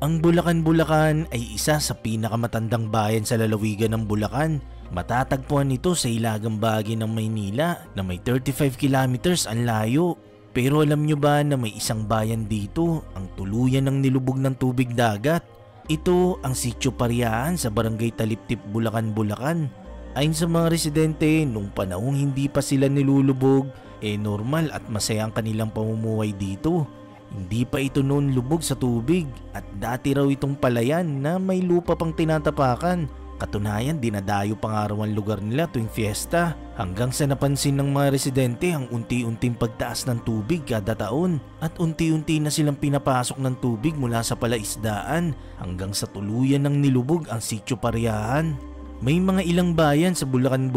Ang Bulacan, ay isa sa pinakamatandang bayan sa lalawigan ng Bulacan. Matatagpuan ito sa hilagang bahagi ng Maynila na may 35 kilometers ang layo. Pero alam nyo ba na may isang bayan dito ang tuluyan ng nilubog ng tubig dagat? Ito ang Sitio Pariaan sa Barangay Taliptip, Bulacan. Ayon sa mga residente, nung panahong hindi pa sila nilulubog, normal at masaya ang kanilang pamumuhay dito. Hindi pa ito noon lubog sa tubig at dati raw itong palayan na may lupa pang tinatapakan. Katunayan, dinadayo pa nga raw ang lugar nila tuwing fiesta hanggang sa napansin ng mga residente ang unti-unting pagtaas ng tubig kada taon at unti-unti na silang pinapasok ng tubig mula sa palaisdaan hanggang sa tuluyan ng nilubog ang Sitio Pariaan. May mga ilang bayan sa Bulacan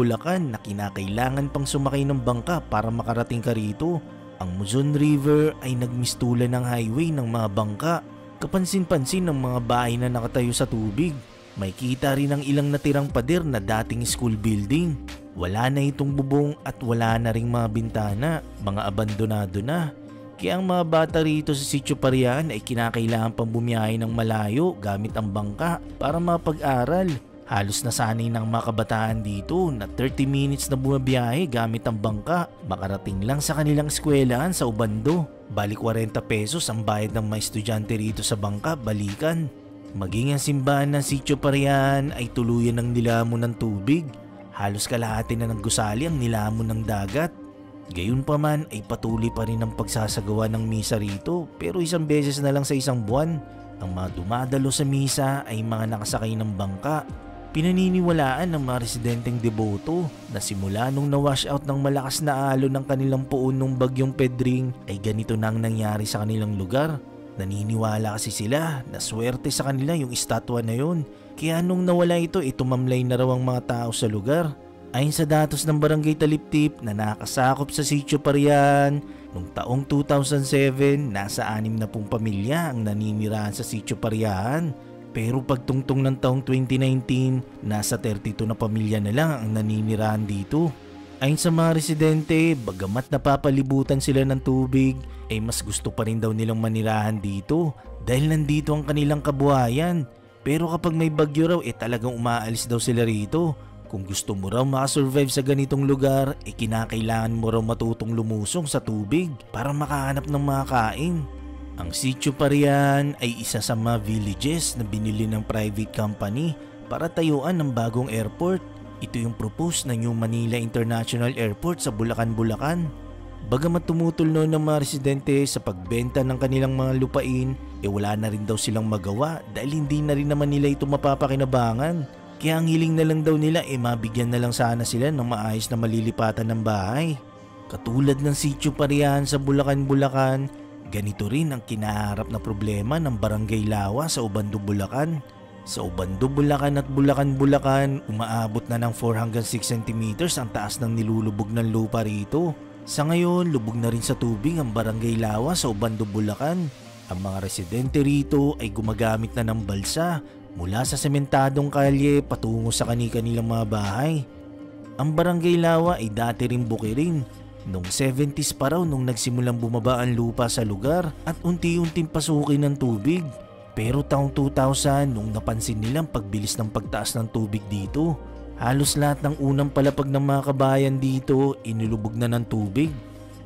na kinakailangan pang sumakay ng bangka para makarating ka rito. Ang Muzon River ay nagmistulan ng highway ng mga bangka. Kapansin-pansin ng mga bahay na nakatayo sa tubig. May kita rin ang ilang natirang pader na dating school building. Wala na itong bubong at wala na ring mga bintana, mga abandonado na. Kaya ang mga bata rito sa Sitio Pariaan ay kinakailangan pang bumiyahe ng malayo gamit ang bangka para mapag-aral. Halos nasanay ng mga kabataan dito na 30 minutes na bumabiyahe gamit ang bangka makarating lang sa kanilang eskwelahan sa Ubando. Bali 40 pesos ang bayad ng mga estudyante rito sa bangka balikan. Maging ang simbahan ng Sitio Pariaan ay tuluyan ng nilamon ng tubig. Halos kalahati na ng gusali ang nilamon ng dagat. Gayunpaman ay patuloy pa rin ang pagsasagawa ng misa rito pero isang beses na lang sa isang buwan. Ang mga dumadalo sa misa ay mga nakasakay ng bangka. Pinaniniwalaan ng mga residenteng deboto na simula nung na-wash out ng malakas na alon ng kanilang puon nung bagyong Pedring ay ganito na ang nangyari sa kanilang lugar. Naniniwala kasi sila na swerte sa kanila yung estatwa na yun. Kaya nung nawala ito, tumamlay na raw ang mga tao sa lugar. Ayon sa datos ng Barangay Taliptip na nakasakop sa Sitio Pariaan, noong taong 2007, nasa 60 pamilya ang naninirahan sa Sitio Pariaan. Pero pagtungtong ng taong 2019, nasa 32 na pamilya na lang ang naninirahan dito. Ayon sa mga residente, bagamat napapalibutan sila ng tubig, mas gusto pa rin daw nilang manirahan dito dahil nandito ang kanilang kabuhayan. Pero kapag may bagyo raw, talagang umaalis daw sila rito. Kung gusto mo raw makasurvive sa ganitong lugar, kinakailangan mo raw matutong lumusong sa tubig para makahanap ng mga kain. Ang Sitio Pariaan ay isa sa mga villages na binili ng private company para tayuan ng bagong airport. Ito yung propose na New Manila International Airport sa Bulacan. Bagamat tumutulno ng mga residente sa pagbenta ng kanilang mga lupain, wala na rin daw silang magawa dahil hindi na rin naman nila ito mapapakinabangan. Kaya ang hiling na lang daw nila mabigyan na lang sana sila ng maayos na malilipatan ng bahay. Katulad ng Sitio Pariaan sa Bulacan, ganito rin ang kinaharap na problema ng Barangay Lawa sa Ubando, Bulacan. Sa Ubando, Bulacan at Bulacan, umaabot na ng 4 hanggang 6 cm ang taas ng nilulubog ng lupa rito. Sa ngayon, lubog na rin sa tubig ang Barangay Lawa sa Ubando, Bulacan. Ang mga residente rito ay gumagamit na ng balsa mula sa sementadong kalye patungo sa kani-kanilang mga bahay. Ang Barangay Lawa ay dati ring bukirin. Noong 70s pa raw nung nagsimulang bumaba ang lupa sa lugar at unti-unting pasukin ng tubig. Pero taong 2000 nung napansin nilang pagbilis ng pagtaas ng tubig dito, halos lahat ng unang palapag ng mga kabayan dito inilubog na ng tubig.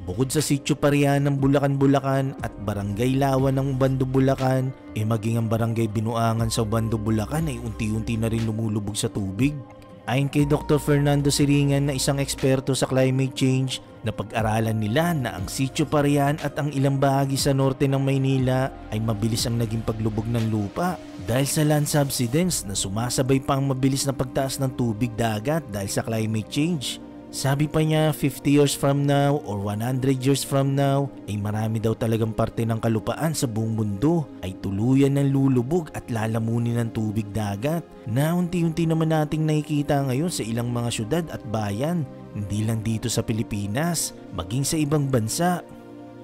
Bukod sa Sitio Pariaan ng Bulacan at Barangay Lawa ng Ubando, Bulacan, maging ang Barangay Binuangan sa Ubando, Bulacan ay unti-unti na rin lumulubog sa tubig. Ayon kay Dr. Fernando Siringan na isang eksperto sa climate change, na pag-aralan nila na ang Sitio Pariaan at ang ilang bahagi sa norte ng Maynila ay mabilis ang naging paglubog ng lupa dahil sa land subsidence na sumasabay pa ang mabilis na pagtaas ng tubig dagat dahil sa climate change. Sabi pa niya 50 years from now or 100 years from now ay marami daw talagang parte ng kalupaan sa buong mundo ay tuluyan ng lulubog at lalamunin ng tubig dagat na unti-unti naman nating nakikita ngayon sa ilang mga syudad at bayan. Hindi lang dito sa Pilipinas, maging sa ibang bansa.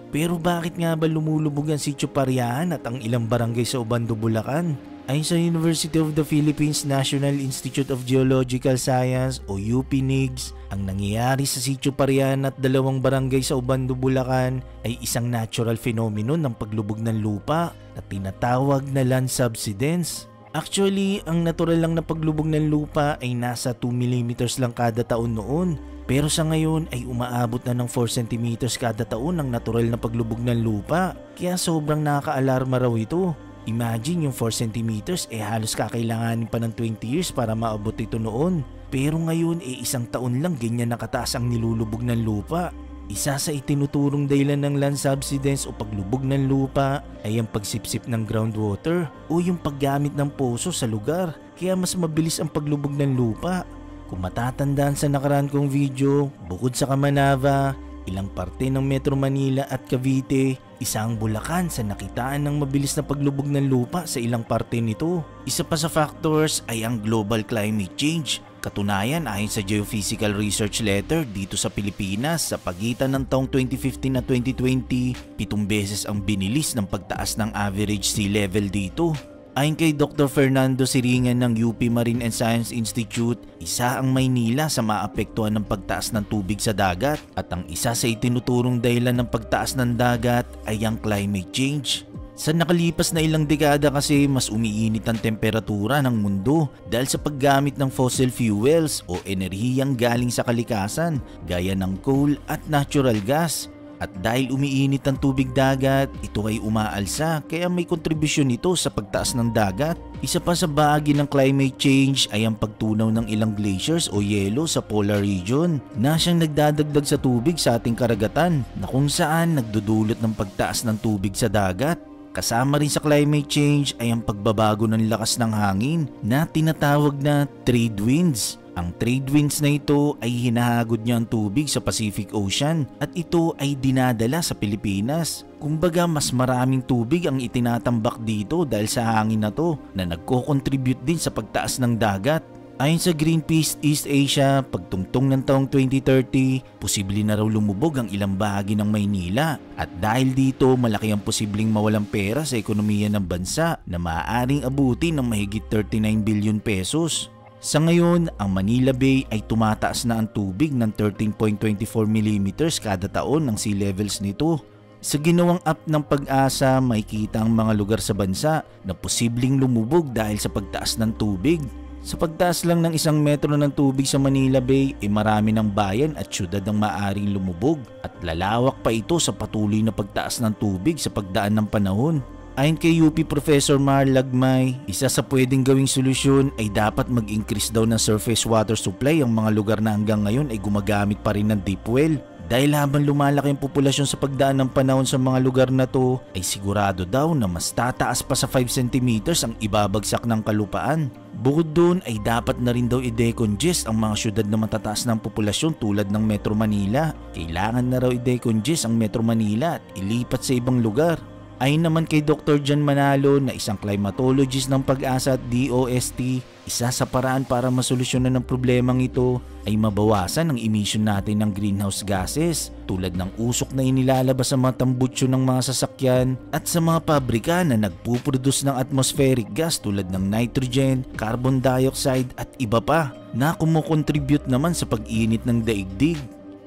Pero bakit nga ba lumulubog ang Sitio Pariaan at ang ilang barangay sa Ubando, Bulacan? Ayon sa University of the Philippines National Institute of Geological Science o UPNIGS, Ang nangyayari sa Sitio Parian at dalawang barangay sa Obando, Bulacan ay isang natural phenomenon ng paglubog ng lupa na tinatawag na land subsidence. Actually, ang natural lang na paglubog ng lupa ay nasa 2 mm lang kada taon noon. Pero sa ngayon ay umaabot na ng 4 cm kada taon ang natural na paglubog ng lupa. Kaya sobrang nakaka-alarma raw ito. Imagine yung 4 cm halos kakailanganin pa ng 20 years para maabot ito noon. Pero ngayon isang taon lang ganyan nakataas ang nilulubog ng lupa. Isa sa itinuturong dahilan ng land subsidence o paglubog ng lupa ay ang pagsipsip ng groundwater o yung paggamit ng poso sa lugar. Kaya mas mabilis ang paglubog ng lupa. Kung matatandaan sa nakaraan kong video, bukod sa Kamanava, ilang parte ng Metro Manila at Cavite, isang Bulacan sa nakitaan ng mabilis na paglubog ng lupa sa ilang parte nito. Isa pa sa factors ay ang global climate change. Katunayan, ayon sa Geophysical Research Letter dito sa Pilipinas, sa pagitan ng taong 2015 at 2020, 7 beses ang binilis ng pagtaas ng average sea level dito. Ayon kay Dr. Fernando Siringan ng UP Marine and Science Institute, isa ang Maynila sa maapektuhan ng pagtaas ng tubig sa dagat at ang isa sa itinuturong dahilan ng pagtaas ng dagat ay ang climate change. Sa nakalipas na ilang dekada kasi mas umiinit ang temperatura ng mundo dahil sa paggamit ng fossil fuels o enerhiyang galing sa kalikasan gaya ng coal at natural gas. At dahil umiinit ang tubig dagat, ito ay umaalsa kaya may kontribusyon nito sa pagtaas ng dagat. Isa pa sa bahagi ng climate change ay ang pagtunaw ng ilang glaciers o yelo sa polar region na siyang nagdadagdag sa tubig sa ating karagatan na kung saan nagdudulot ng pagtaas ng tubig sa dagat. Kasama rin sa climate change ay ang pagbabago ng lakas ng hangin na tinatawag na trade winds. Ang trade winds na ito ay hinahagod niya ang tubig sa Pacific Ocean at ito ay dinadala sa Pilipinas. Kumbaga mas maraming tubig ang itinatambak dito dahil sa hangin na to na nagko-contribute din sa pagtaas ng dagat. Ayon sa Greenpeace East Asia, pagtungtong ng taong 2030, posible na raw lumubog ang ilang bahagi ng Maynila at dahil dito malaki ang posibleng mawalang pera sa ekonomiya ng bansa na maaaring abutin ng mahigit 39 billion pesos. Sa ngayon, ang Manila Bay ay tumataas na ang tubig ng 13.24 mm kada taon ng sea levels nito. Sa ginawang app ng Pag-asa, makikita ang mga lugar sa bansa na posibleng lumubog dahil sa pagtaas ng tubig. Sa pagtaas lang ng 1 metro ng tubig sa Manila Bay, marami ng bayan at syudad ang maaaring lumubog at lalawak pa ito sa patuloy na pagtaas ng tubig sa pagdaan ng panahon. Ayon kay UP Professor Mar Lagmay, isa sa pwedeng gawing solusyon ay dapat mag-increase daw ng surface water supply ang mga lugar na hanggang ngayon ay gumagamit pa rin ng deep well. Dahil habang lumalaki ang populasyon sa pagdaan ng panahon sa mga lugar na to, ay sigurado daw na mas tataas pa sa 5 cm ang ibabagsak ng kalupaan. Bukod doon ay dapat na rin daw i-decongest ang mga syudad na matataas ng populasyon tulad ng Metro Manila. Kailangan na raw i-decongest ang Metro Manila at ilipat sa ibang lugar. Ayon naman kay Dr. John Manalo na isang climatologist ng Pag-asa at DOST, isa sa paraan para masolusyonan ng problemang ito ay mabawasan ang emission natin ng greenhouse gases tulad ng usok na inilalabas sa mga tambutsyo ng mga sasakyan at sa mga pabrika na nagpuproduce ng atmospheric gas tulad ng nitrogen, carbon dioxide at iba pa na kumukontribute naman sa pag-init ng daigdig.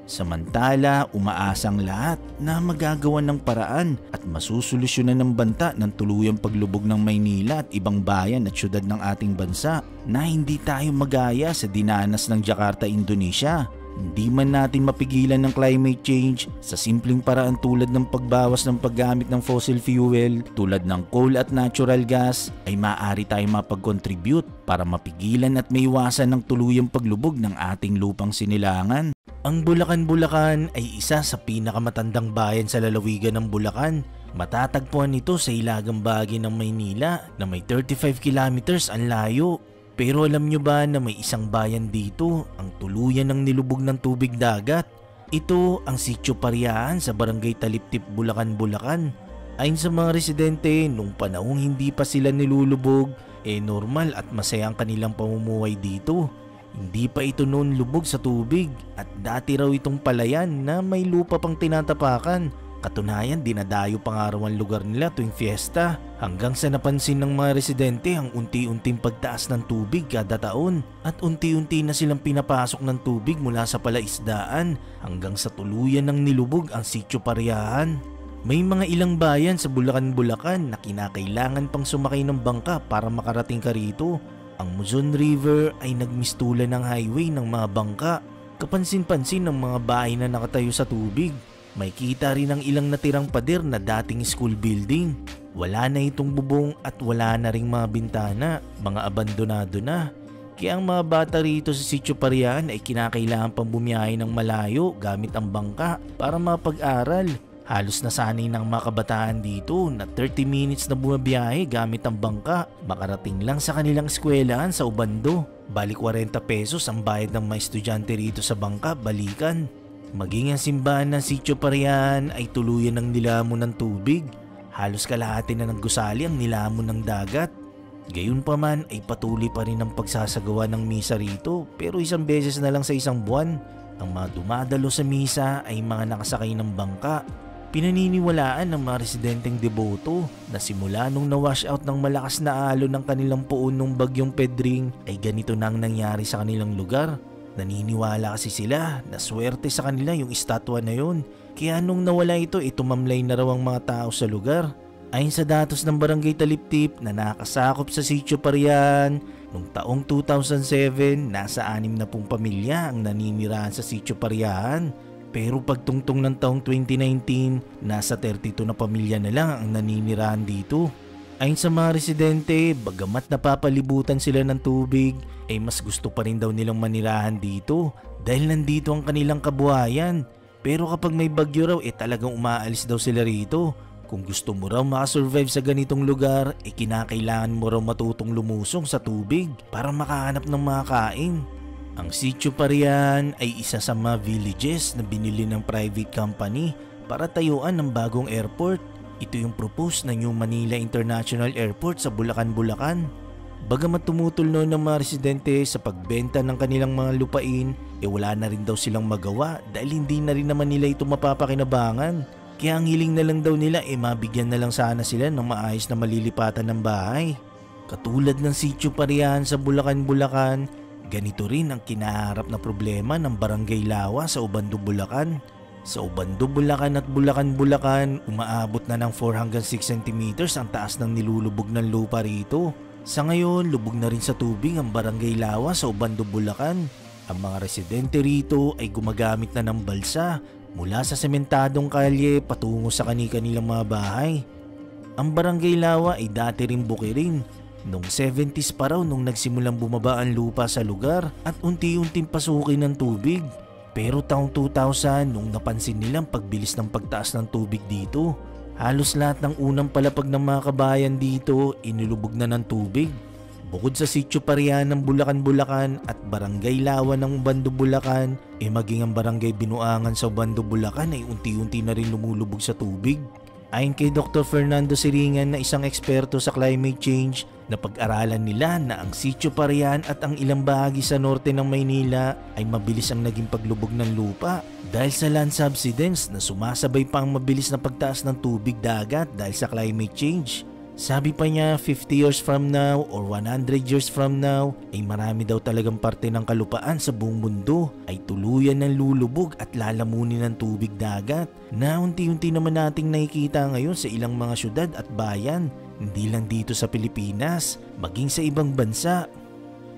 Samantala, umaasang lahat na magagawan ng paraan at masusolusyonan ng banta ng tuluyang paglubog ng Maynila at ibang bayan at syudad ng ating bansa na hindi tayo magaya sa dinanas ng Jakarta, Indonesia. Hindi man natin mapigilan ng climate change sa simpleng paraan tulad ng pagbawas ng paggamit ng fossil fuel tulad ng coal at natural gas ay maaari tayong mapag-contribute para mapigilan at maiwasan ng tuluyang paglubog ng ating lupang sinilangan. Ang Bulacan ay isa sa pinakamatandang bayan sa lalawigan ng Bulacan. Matatagpuan ito sa hilagang bahagi ng Maynila na may 35 kilometers ang layo. Pero alam nyo ba na may isang bayan dito ang tuluyan ng nilubog ng tubig dagat? Ito ang Sitio Parian sa Barangay Taliptip, Bulacan, Bulacan. Ayon sa mga residente, nung panahong hindi pa sila nilulubog, normal at masaya ang kanilang pamumuhay dito. Hindi pa ito noon lubog sa tubig at dati raw itong palayan na may lupa pang tinatapakan. Katunayan, dinadayo pa nga raw ang lugar nila tuwing fiesta hanggang sa napansin ng mga residente ang unti-unting pagtaas ng tubig kada taon at unti-unti na silang pinapasok ng tubig mula sa palaisdaan hanggang sa tuluyan ng nilubog ang Sitio Pariahan. May mga ilang bayan sa Bulacan na kinakailangan pang sumakay ng bangka para makarating ka rito. Ang Muzon River ay nagmistulan ng highway ng mga bangka. Kapansin-pansin ng mga bahay na nakatayo sa tubig. May kita rin ang ilang natirang pader na dating school building. Wala na itong bubong at wala na ring mga bintana, mga abandonado na. Kaya ang mga bata rito sa Sitio Pariahan ay kinakailangan pang bumiyahe ng malayo gamit ang bangka para mapag-aral. Halos nasanay ng mga kabataan dito na 30 minutes na bumabiyahe gamit ang bangka makarating lang sa kanilang eskwelahan sa Ubando. Balik 40 pesos ang bayad ng mga estudyante rito sa bangka balikan. Maging ang simbahan ng Sitio Pariahan ay tuluyan ng nilamon ng tubig. Halos kalahati na ng gusali ang nilamon ng dagat. Gayunpaman ay patuloy pa rin ang pagsasagawa ng misa rito pero isang beses na lang sa isang buwan. Ang mga dumadalo sa misa ay mga nakasakay ng bangka. Pinaniniwalaan ng mga residenteng deboto na simula nung na-wash out ng malakas na alon ng kanilang puon nung bagyong Pedring ay ganito na ang nangyari sa kanilang lugar. Naniniwala kasi sila na swerte sa kanila yung estatwa na yun. Kaya nung nawala ito, tumamlay na raw ang mga tao sa lugar. Ayon sa datos ng Barangay Taliptip na nakasakop sa Sitio Pariahan, noong taong 2007, nasa 60 pamilya ang naninirahan sa Sitio Pariahan. Pero pagtungtong ng taong 2019, nasa 32 na pamilya na lang ang naninirahan dito. Ayon sa mga residente, bagamat napapalibutan sila ng tubig, ay mas gusto pa rin daw nilang manirahan dito dahil nandito ang kanilang kabuhayan. Pero kapag may bagyo raw, talagang umaalis daw sila rito. Kung gusto mo raw makasurvive sa ganitong lugar, kinakailangan mo raw matutong lumusong sa tubig para makahanap ng makain. Ang Sitio Pariahan ay isa sa mga villages na binili ng private company para tayuan ng bagong airport. Ito yung propose na New Manila International Airport sa Bulacan, Bulacan. Bagamat tumutol noon ng mga residente sa pagbenta ng kanilang mga lupain, wala na rin daw silang magawa dahil hindi na rin naman nila ito mapapakinabangan. Kaya ang hiling na lang daw nila mabigyan na lang sana sila ng maayos na malilipatan ng bahay. Katulad ng Sitio Pariahan sa Bulacan, Bulacan, ganito rin ang kinaharap na problema ng Barangay Lawa sa Ubando, Bulacan. Sa Ubando, Bulacan at Bulacan, Bulacan, umaabot na ng 4 hanggang 6 cm ang taas ng nilulubog ng lupa rito. Sa ngayon, lubog na rin sa tubig ang Barangay Lawa sa Ubando, Bulacan. Ang mga residente rito ay gumagamit na ng balsa mula sa sementadong kalye patungo sa kani-kanilang mga bahay. Ang Barangay Lawa ay dati rin bukirin. Noong 70s pa raw nung nagsimulang bumaba ang lupa sa lugar at unti-unting pasukin ng tubig. Pero taong 2000 nung napansin nilang pagbilis ng pagtaas ng tubig dito, halos lahat ng unang palapag ng mga kabayan dito inilubog na ng tubig. Bukod sa Sitio Pariahan ng Bulacan, Bulacan at Barangay Lawa ng Ubando, Bulacan, maging ang Barangay Binuangan sa Ubando, Bulacan ay unti-unti na rin lumulubog sa tubig. Ayon kay Dr. Fernando Siringan na isang eksperto sa climate change, na pag-aralan nila na ang Sitio Pariahan at ang ilang bahagi sa norte ng Maynila ay mabilis ang naging paglubog ng lupa dahil sa land subsidence na sumasabay pa ang mabilis na pagtaas ng tubig dagat dahil sa climate change. Sabi pa niya 50 years from now or 100 years from now ay marami daw talagang parte ng kalupaan sa buong mundo ay tuluyan ng lulubog at lalamunin ng tubig dagat na unti-unti naman nating nakikita ngayon sa ilang mga syudad at bayan, hindi lang dito sa Pilipinas, maging sa ibang bansa.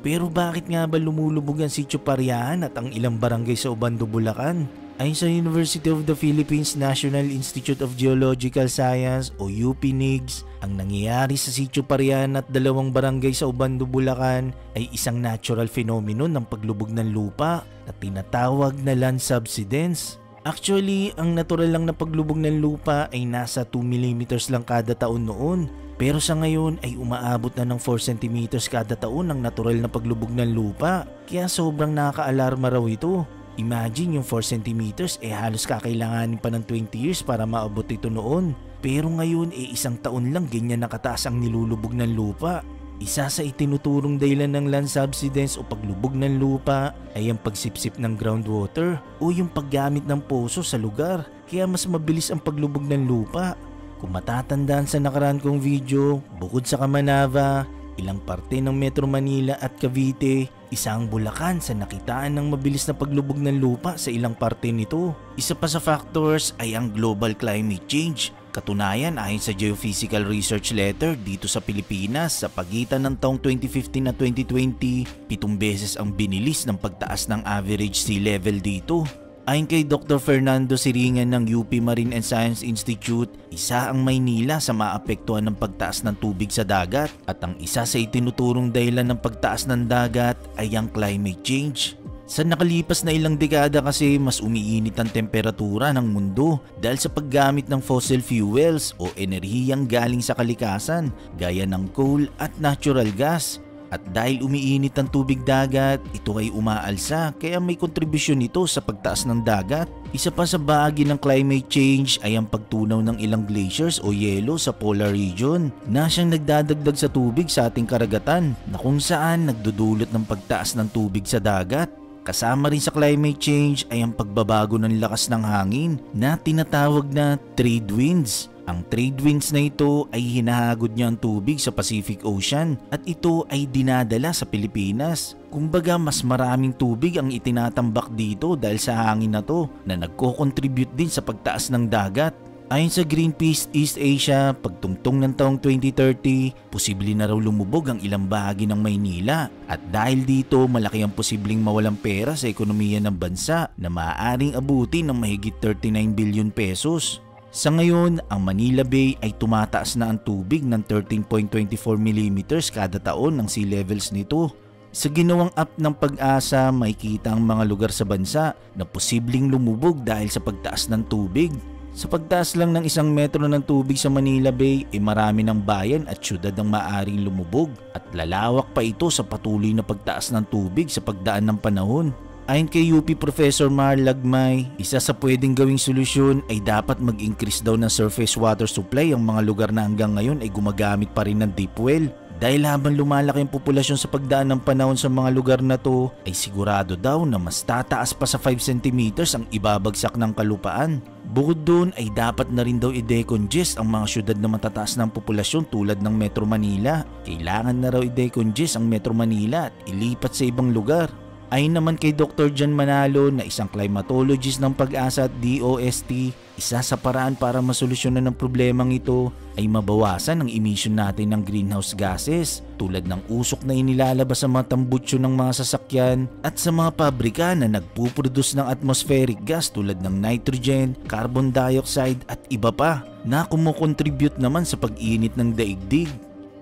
Pero bakit nga ba lumulubog ang Sitio Pariahan at ang ilang barangay sa Ubando, Bulacan? Ayon sa University of the Philippines National Institute of Geological Science o UPNIGS, ang nangyayari sa Sitio Pariahan at dalawang barangay sa Ubando, Bulacan ay isang natural phenomenon ng paglubog ng lupa na tinatawag na land subsidence. Actually, ang natural lang na paglubog ng lupa ay nasa 2 mm lang kada taon noon. Pero sa ngayon ay umaabot na ng 4 cm kada taon ang natural na paglubog ng lupa. Kaya sobrang nakaka-alarma raw ito. Imagine yung 4 cm halos kakailanganin pa ng 20 years para maabot ito noon. Pero ngayon isang taon lang ganyan nakataas ang nilulubog ng lupa. Isa sa itinuturong dahilan ng land subsidence o paglubog ng lupa ay ang pagsipsip ng groundwater o yung paggamit ng poso sa lugar, kaya mas mabilis ang paglubog ng lupa. Kung matatandaan sa nakaraan kong video, bukod sa Kamanava, ilang parte ng Metro Manila at Cavite, isa ang Bulacan sa nakitaan ng mabilis na paglubog ng lupa sa ilang parte nito. Isa pa sa factors ay ang global climate change. Katunayan, ayon sa Geophysical Research Letter dito sa Pilipinas, sa pagitan ng taong 2015 at 2020, 7 beses ang binilis ng pagtaas ng average sea level dito. Ayon kay Dr. Fernando Siringan ng UP Marine and Science Institute, isa ang Maynila sa maapektuhan ng pagtaas ng tubig sa dagat at ang isa sa itinuturong dahilan ng pagtaas ng dagat ay ang climate change. Sa nakalipas na ilang dekada kasi mas umiinit ang temperatura ng mundo dahil sa paggamit ng fossil fuels o enerhiyang galing sa kalikasan gaya ng coal at natural gas. At dahil umiinit ang tubig dagat, ito ay umaalsa kaya may kontribusyon ito sa pagtaas ng dagat. Isa pa sa bahagi ng climate change ay ang pagtunaw ng ilang glaciers o yelo sa polar region na siyang nagdadagdag sa tubig sa ating karagatan na kung saan nagdudulot ng pagtaas ng tubig sa dagat. Kasama rin sa climate change ay ang pagbabago ng lakas ng hangin na tinatawag na trade winds. Ang trade winds na ito ay hinahagod niya ang tubig sa Pacific Ocean at ito ay dinadala sa Pilipinas. Kumbaga mas maraming tubig ang itinatambak dito dahil sa hangin na to na nagko-contribute din sa pagtaas ng dagat. Ayon sa Greenpeace East Asia, pagtungtong ng taong 2030, posible na raw lumubog ang ilang bahagi ng Maynila at dahil dito malaki ang posibleng mawalang pera sa ekonomiya ng bansa na maaaring abuti ng mahigit 39 billion pesos. Sa ngayon, ang Manila Bay ay tumataas na ang tubig ng 13.24 mm kada taon ng sea levels nito. Sa ginawang app ng Pag-asa, makikita ang mga lugar sa bansa na posibleng lumubog dahil sa pagtaas ng tubig. Sa pagtaas lang ng 1 metro ng tubig sa Manila Bay, marami ng bayan at syudad ang maaaring lumubog at lalawak pa ito sa patuloy na pagtaas ng tubig sa pagdaan ng panahon. Ayon kay UP Professor Mar Lagmay, isa sa pwedeng gawing solusyon ay dapat mag-increase daw ng surface water supply ang mga lugar na hanggang ngayon ay gumagamit pa rin ng deep well. Dahil habang lumalaki ang populasyon sa pagdaan ng panahon sa mga lugar na to, ay sigurado daw na mas tataas pa sa 5 cm ang ibabagsak ng kalupaan. Bukod doon ay dapat na rin daw i-decongest ang mga syudad na matataas ng populasyon tulad ng Metro Manila. Kailangan na raw i-decongest ang Metro Manila at ilipat sa ibang lugar. Ayon naman kay Dr. John Manalo na isang climatologist ng Pag-asa at DOST, isa sa paraan para masolusyonan ang problemang ito ay mabawasan ang emission natin ng greenhouse gases tulad ng usok na inilalabas sa mga tambutsyo ng mga sasakyan at sa mga pabrika na nagpuproduce ng atmospheric gas tulad ng nitrogen, carbon dioxide at iba pa na kumukontribute naman sa pag-init ng daigdig.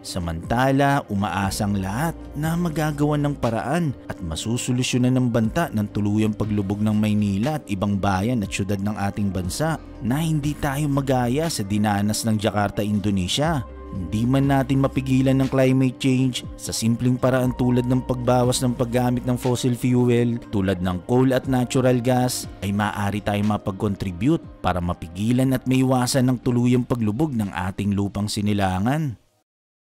Samantala, umaasang lahat na magagawan ng paraan at masusolusyonan ng banta ng tuluyang paglubog ng Maynila at ibang bayan at syudad ng ating bansa na hindi tayo magaya sa dinanas ng Jakarta, Indonesia. Hindi man natin mapigilan ng climate change sa simpleng paraan tulad ng pagbawas ng paggamit ng fossil fuel tulad ng coal at natural gas ay maaari tayong mapag-contribute para mapigilan at maiwasan ng tuluyang paglubog ng ating lupang sinilangan.